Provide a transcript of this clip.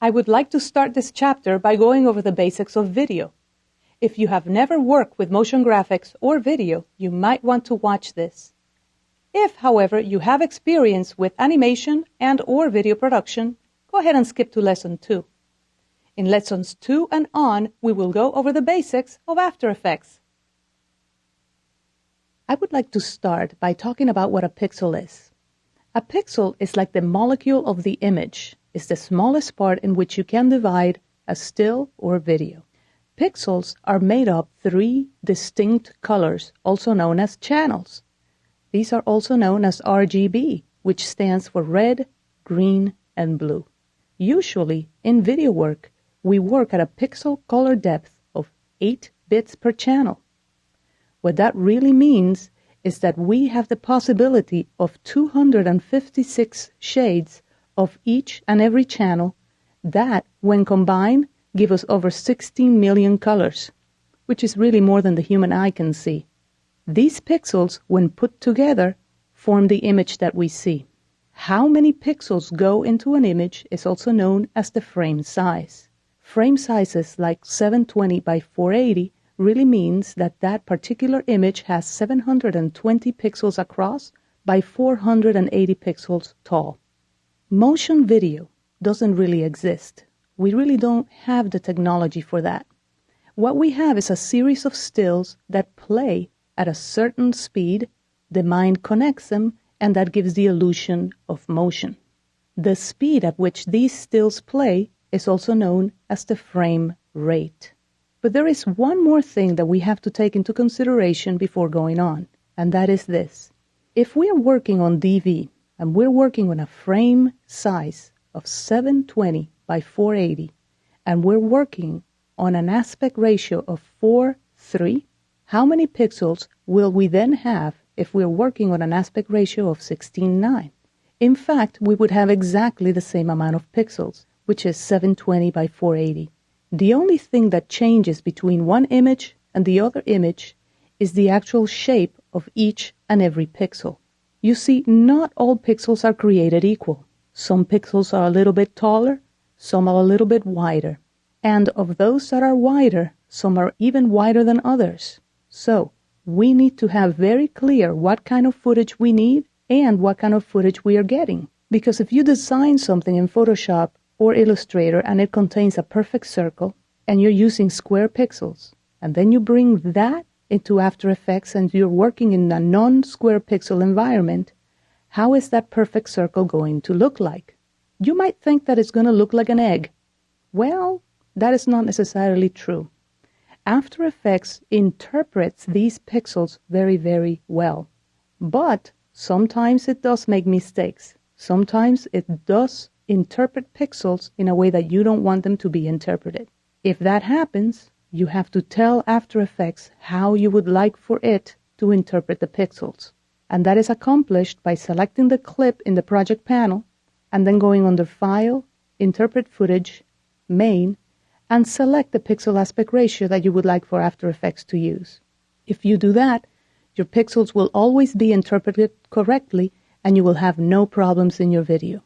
I would like to start this chapter by going over the basics of video. If you have never worked with motion graphics or video, you might want to watch this. If, however, you have experience with animation and or video production, go ahead and skip to Lesson 2. In Lessons 2 and on, we will go over the basics of After Effects. I would like to start by talking about what a pixel is. A pixel is like the molecule of the image. It's the smallest part in which you can divide a still or video. Pixels are made up 3 distinct colors, also known as channels. These are also known as RGB, which stands for red, green, and blue. Usually, in video work, we work at a pixel color depth of 8 bits per channel. What that really means is that we have the possibility of 256 shades of each and every channel that, when combined, give us over 16 million colors, which is really more than the human eye can see. These pixels, when put together, form the image that we see. How many pixels go into an image is also known as the frame size. Frame sizes like 720 by 480 really means that that particular image has 720 pixels across by 480 pixels tall. Motion video doesn't really exist. We really don't have the technology for that. What we have is a series of stills that play at a certain speed, the mind connects them, and that gives the illusion of motion. The speed at which these stills play is also known as the frame rate. But there is one more thing that we have to take into consideration before going on, and that is this. If we are working on DV, and we're working on a frame size of 720 by 480, and we're working on an aspect ratio of 4:3, how many pixels will we then have if we're working on an aspect ratio of 16:9? In fact, we would have exactly the same amount of pixels, which is 720 by 480. The only thing that changes between one image and the other image is the actual shape of each and every pixel. You see, not all pixels are created equal. Some pixels are a little bit taller, some are a little bit wider. And of those that are wider, some are even wider than others. So, we need to have very clear what kind of footage we need and what kind of footage we are getting. Because if you design something in Photoshop or Illustrator and it contains a perfect circle and you're using square pixels, and then you bring that into After Effects and you're working in a non-square pixel environment, how is that perfect circle going to look like? You might think that it's going to look like an egg. Well, that is not necessarily true. After Effects interprets these pixels very, very well. But sometimes it does make mistakes. Sometimes it does interpret pixels in a way that you don't want them to be interpreted. If that happens, you have to tell After Effects how you would like for it to interpret the pixels. And that is accomplished by selecting the clip in the project panel and then going under File, Interpret Footage, Main, and select the pixel aspect ratio that you would like for After Effects to use. If you do that, your pixels will always be interpreted correctly and you will have no problems in your video.